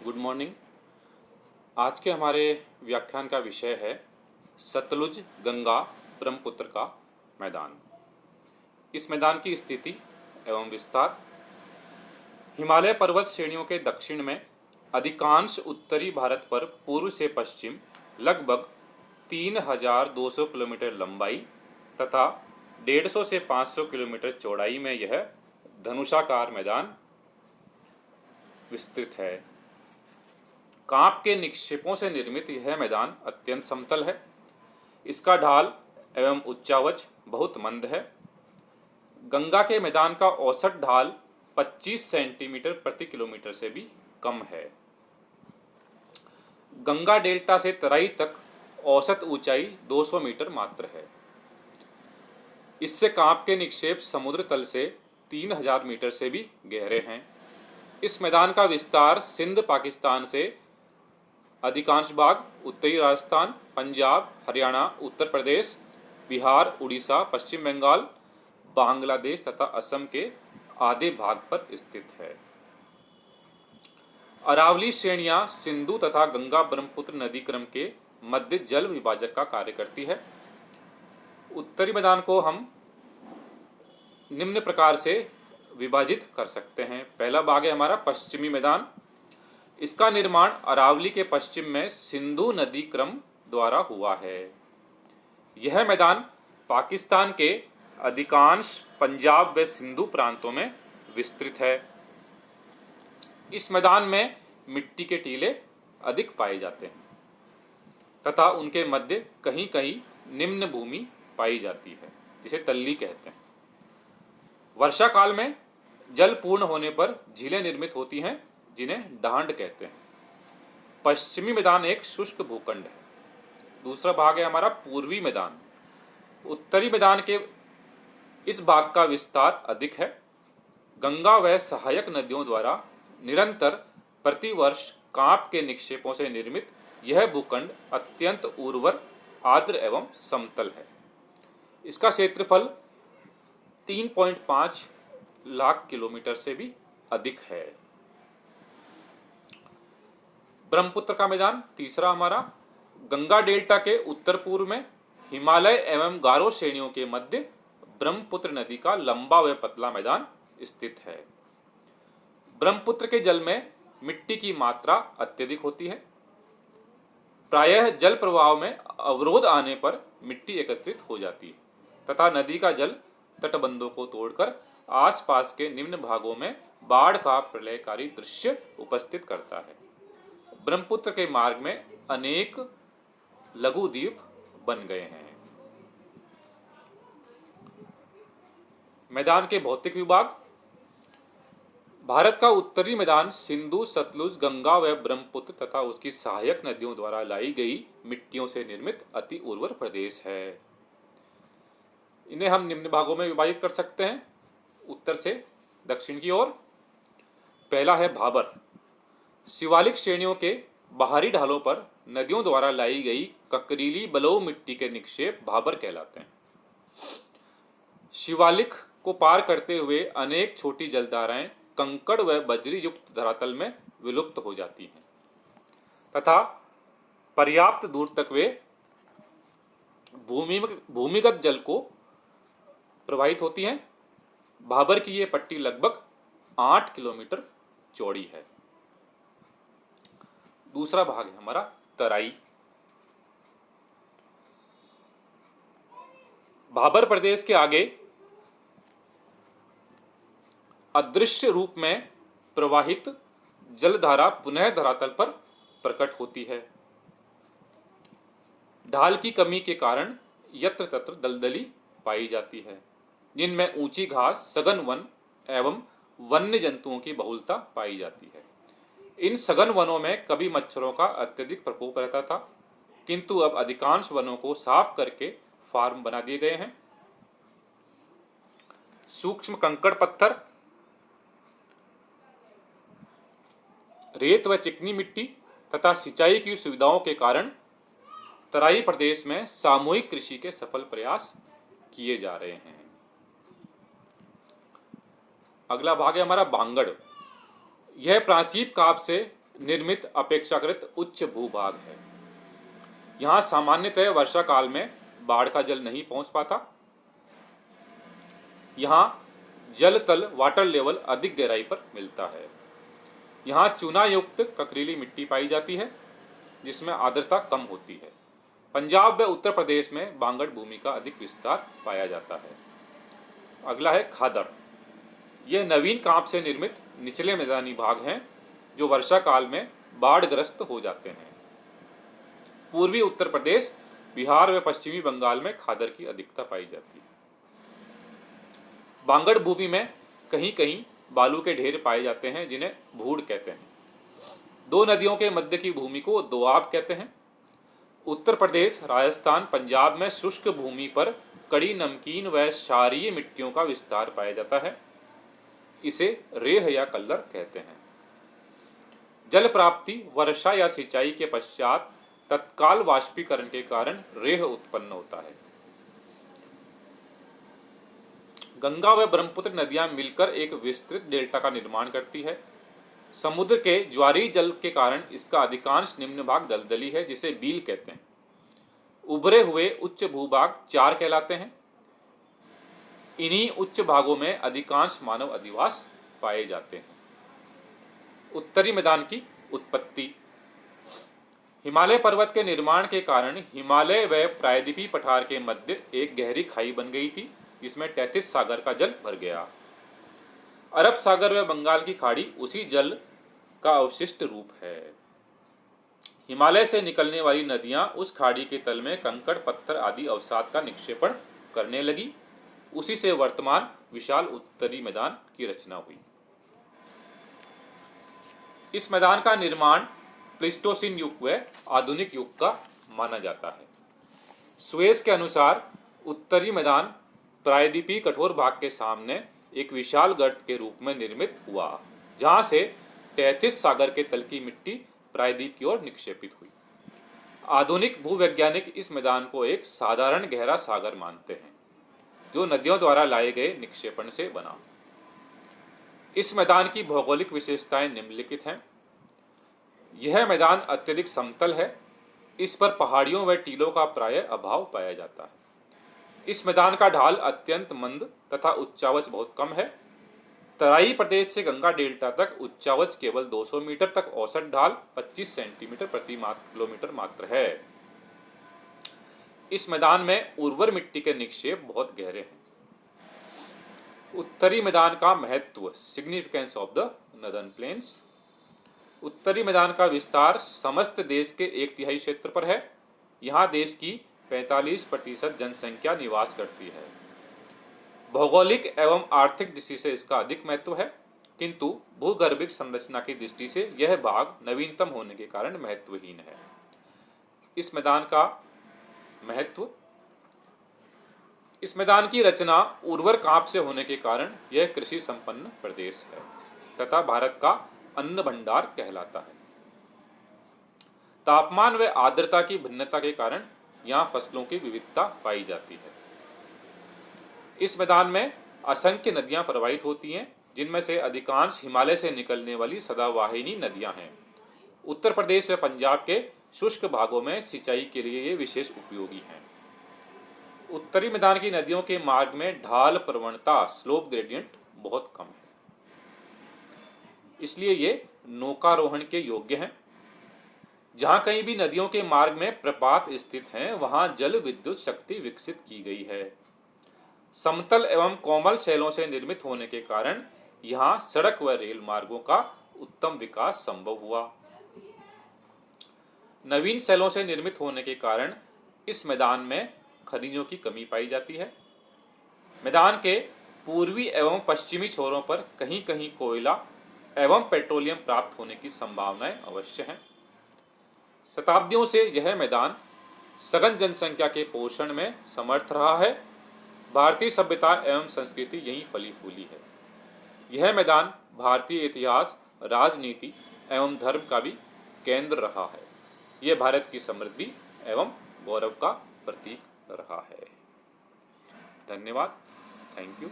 Good morning. आज के हमारे व्याख्यान का विषय है सतलुज गंगा ब्रह्मपुत्र का मैदान। इस मैदान की स्थिति एवं विस्तार। हिमालय पर्वत श्रेणियों के दक्षिण में अधिकांश उत्तरी भारत पर पूर्व से पश्चिम लगभग 3,200 किलोमीटर लंबाई तथा 150 से 500 किलोमीटर चौड़ाई में यह धनुषाकार मैदान विस्तृत है। कांप के निक्षेपों से निर्मित यह मैदान अत्यंत समतल है। इसका ढाल एवं उच्चावच बहुत मंद है। गंगा के मैदान का औसत ढाल 25 सेंटीमीटर प्रति किलोमीटर से भी कम है। गंगा डेल्टा से तराई तक औसत ऊंचाई 200 मीटर मात्र है। इससे कांप के निक्षेप समुद्र तल से 3000 मीटर से भी गहरे हैं। इस मैदान का विस्तार सिंध पाकिस्तान से अधिकांश भाग, उत्तरी राजस्थान, पंजाब, हरियाणा, उत्तर प्रदेश, बिहार, उड़ीसा, पश्चिम बंगाल, बांग्लादेश तथा असम के आधे भाग पर स्थित है। अरावली श्रेणियां सिंधु तथा गंगा ब्रह्मपुत्र नदी क्रम के मध्य जल विभाजक का कार्य करती है। उत्तरी मैदान को हम निम्न प्रकार से विभाजित कर सकते हैं। पहला भाग है हमारा पश्चिमी मैदान। इसका निर्माण अरावली के पश्चिम में सिंधु नदी क्रम द्वारा हुआ है। यह मैदान पाकिस्तान के अधिकांश पंजाब व सिंधु प्रांतों में विस्तृत है। इस मैदान में मिट्टी के टीले अधिक पाए जाते हैं तथा उनके मध्य कहीं कहीं निम्न भूमि पाई जाती है, जिसे तल्ली कहते हैं। वर्षा काल में जल पूर्ण होने पर झीलें निर्मित होती हैं, जिन्हें डांड कहते हैं। पश्चिमी मैदान एक शुष्क भूखंड है। दूसरा भाग है हमारा पूर्वी मैदान। उत्तरी मैदान के इस भाग का विस्तार अधिक है। गंगा व सहायक नदियों द्वारा निरंतर प्रतिवर्ष कांप के निक्षेपों से निर्मित यह भूखंड अत्यंत उर्वर, आर्द्र एवं समतल है। इसका क्षेत्रफल 3.5 लाख किलोमीटर से भी अधिक है। ब्रह्मपुत्र का मैदान तीसरा हमारा गंगा डेल्टा के उत्तर पूर्व में हिमालय एवं गारो श्रेणियों के मध्य ब्रह्मपुत्र नदी का लंबा व पतला मैदान स्थित है। ब्रह्मपुत्र के जल में मिट्टी की मात्रा अत्यधिक होती है। प्रायः जल प्रवाह में अवरोध आने पर मिट्टी एकत्रित हो जाती है तथा नदी का जल तटबंधों को तोड़कर आसपास के निम्न भागों में बाढ़ का प्रलयकारी दृश्य उपस्थित करता है। ब्रह्मपुत्र के मार्ग में अनेक लघु द्वीप बन गए हैं। मैदान के भौतिक विभाग। भारत का उत्तरी मैदान सिंधु, सतलुज, गंगा व ब्रह्मपुत्र तथा उसकी सहायक नदियों द्वारा लाई गई मिट्टियों से निर्मित अति उर्वर प्रदेश है। इन्हें हम निम्न भागों में विभाजित कर सकते हैं, उत्तर से दक्षिण की ओर। पहला है भाबर। शिवालिक श्रेणियों के बाहरी ढालों पर नदियों द्वारा लाई गई ककरीली बलुई मिट्टी के निक्षेप भाबर कहलाते हैं। शिवालिक को पार करते हुए अनेक छोटी जलधाराएं कंकड़ व बजरी युक्त धरातल में विलुप्त हो जाती हैं तथा पर्याप्त दूर तक वे भूमिगत जल को प्रवाहित होती हैं। भाबर की ये पट्टी लगभग 8 किलोमीटर चौड़ी है। दूसरा भाग है हमारा तराई। भाबर प्रदेश के आगे अदृश्य रूप में प्रवाहित जलधारा पुनः धरातल पर प्रकट होती है। ढाल की कमी के कारण यत्र तत्र दलदली पाई जाती है, जिनमें ऊंची घास, सघन वन एवं वन्य जंतुओं की बहुलता पाई जाती है। इन सघन वनों में कभी मच्छरों का अत्यधिक प्रकोप रहता था, किंतु अब अधिकांश वनों को साफ करके फार्म बना दिए गए हैं। सूक्ष्म कंकड़ पत्थर, रेत व चिकनी मिट्टी तथा सिंचाई की सुविधाओं के कारण तराई प्रदेश में सामूहिक कृषि के सफल प्रयास किए जा रहे हैं। अगला भाग है हमारा बांगड़। यह प्राचीन काल से निर्मित अपेक्षाकृत उच्च भूभाग है। यहाँ सामान्यतः वर्षा काल में बाढ़ का जल नहीं पहुंच पाता। यहाँ जल तल वाटर लेवल अधिक गहराई पर मिलता है। यहाँ चूना युक्त ककरीली मिट्टी पाई जाती है जिसमें आर्द्रता कम होती है। पंजाब व उत्तर प्रदेश में बांगड़ भूमि का अधिक विस्तार पाया जाता है। अगला है खादड़। यह नवीन कांप से निर्मित निचले मैदानी भाग हैं जो वर्षा काल में बाढ़ग्रस्त हो जाते हैं। पूर्वी उत्तर प्रदेश, बिहार व पश्चिमी बंगाल में खादड़ की अधिकता पाई जाती है। बांगड़ भूमि में कहीं कहीं बालू के ढेर पाए जाते हैं जिन्हें भूड़ कहते हैं। दो नदियों के मध्य की भूमि को दोआब कहते हैं। उत्तर प्रदेश, राजस्थान, पंजाब में शुष्क भूमि पर कड़ी, नमकीन व क्षारीय मिट्टियों का विस्तार पाया जाता है। इसे रेह या कल्लर कहते हैं। जल प्राप्ति वर्षा या सिंचाई के पश्चात तत्काल वाष्पीकरण के कारण रेह उत्पन्न होता है। गंगा व ब्रह्मपुत्र नदियां मिलकर एक विस्तृत डेल्टा का निर्माण करती है। समुद्र के ज्वारीय जल के कारण इसका अधिकांश निम्न भाग दलदली है जिसे बील कहते हैं। उभरे हुए उच्च भूभाग चार कहलाते हैं। इन्हीं उच्च भागों में अधिकांश मानव अधिवास पाए जाते हैं। उत्तरी मैदान की उत्पत्ति। हिमालय पर्वत के निर्माण के कारण हिमालय व प्रायद्वीपीय पठार के मध्य एक गहरी खाई बन गई थी जिसमें तैतीस सागर का जल भर गया। अरब सागर व बंगाल की खाड़ी उसी जल का अवशिष्ट रूप है। हिमालय से निकलने वाली नदियां उस खाड़ी के तल में कंकड़, पत्थर आदि अवसाद का निक्षेपण करने लगी। उसी से वर्तमान विशाल उत्तरी मैदान की रचना हुई। इस मैदान का निर्माण प्लीस्टोसीन युग व आधुनिक युग का माना जाता है। सुएज के अनुसार उत्तरी मैदान प्रायद्वीपीय कठोर भाग के सामने एक विशाल गर्त के रूप में निर्मित हुआ जहां से 33 सागर के तल की मिट्टी प्रायद्वीप की ओर निक्षेपित हुई। आधुनिक भूवैज्ञानिक इस मैदान को एक साधारण गहरा सागर मानते हैं जो नदियों द्वारा लाए गए निक्षेपण से बना। इस मैदान की भौगोलिक विशेषताएं निम्नलिखित हैं। यह मैदान अत्यधिक समतल है। इस पर पहाड़ियों व टीलों का प्रायः अभाव पाया जाता है। इस मैदान का ढाल अत्यंत मंद तथा उच्चावच बहुत कम है। तराई प्रदेश से गंगा डेल्टा तक उच्चावच केवल 200 मीटर तक, औसत ढाल 25 सेंटीमीटर प्रति किलोमीटर मात्र है। इस मैदान में उर्वर मिट्टी के निक्षेप बहुत गहरे हैं। उत्तरी मैदान का महत्व, significance of the northern plains. उत्तरी मैदान का विस्तार समस्त देश के 1/3 क्षेत्र पर है। यहाँ देश की 45% जनसंख्या निवास करती है। भौगोलिक एवं आर्थिक दृष्टि से इसका अधिक महत्व है, किंतु भूगर्भिक संरचना की दृष्टि से यह भाग नवीनतम होने के कारण महत्वहीन है। इस मैदान का महत्व, इस मैदान की रचना उर्वर कांप से होने के कारण यह कृषि संपन्न प्रदेश है तथा भारत का अन्न भंडार कहलाता है। तापमान व आर्द्रता की भिन्नता के कारण यहाँ फसलों की विविधता पाई जाती है। इस मैदान में असंख्य नदियां प्रवाहित होती हैं जिनमें से अधिकांश हिमालय से निकलने वाली सदावाहिनी नदियां हैं। उत्तर प्रदेश व पंजाब के शुष्क भागों में सिंचाई के लिए ये विशेष उपयोगी हैं। उत्तरी मैदान की नदियों के मार्ग में ढाल प्रवणता, स्लोप ग्रेडियंट बहुत कम है, इसलिए ये नौकारोहण के योग्य हैं। जहां कहीं भी नदियों के मार्ग में प्रपात स्थित हैं वहां जल विद्युत शक्ति विकसित की गई है। समतल एवं कोमल शैलों से निर्मित होने के कारण यहाँ सड़क व रेल मार्गों का उत्तम विकास संभव हुआ। नवीन शैलों से निर्मित होने के कारण इस मैदान में खनिजों की कमी पाई जाती है। मैदान के पूर्वी एवं पश्चिमी छोरों पर कहीं कहीं कोयला एवं पेट्रोलियम प्राप्त होने की संभावनाएं अवश्य हैं। शताब्दियों से यह मैदान सघन जनसंख्या के पोषण में समर्थ रहा है। भारतीय सभ्यता एवं संस्कृति यहीं फली फूली है। यह मैदान भारतीय इतिहास, राजनीति एवं धर्म का भी केंद्र रहा है। यह भारत की समृद्धि एवं गौरव का प्रतीक रहा है। धन्यवाद। Thank you.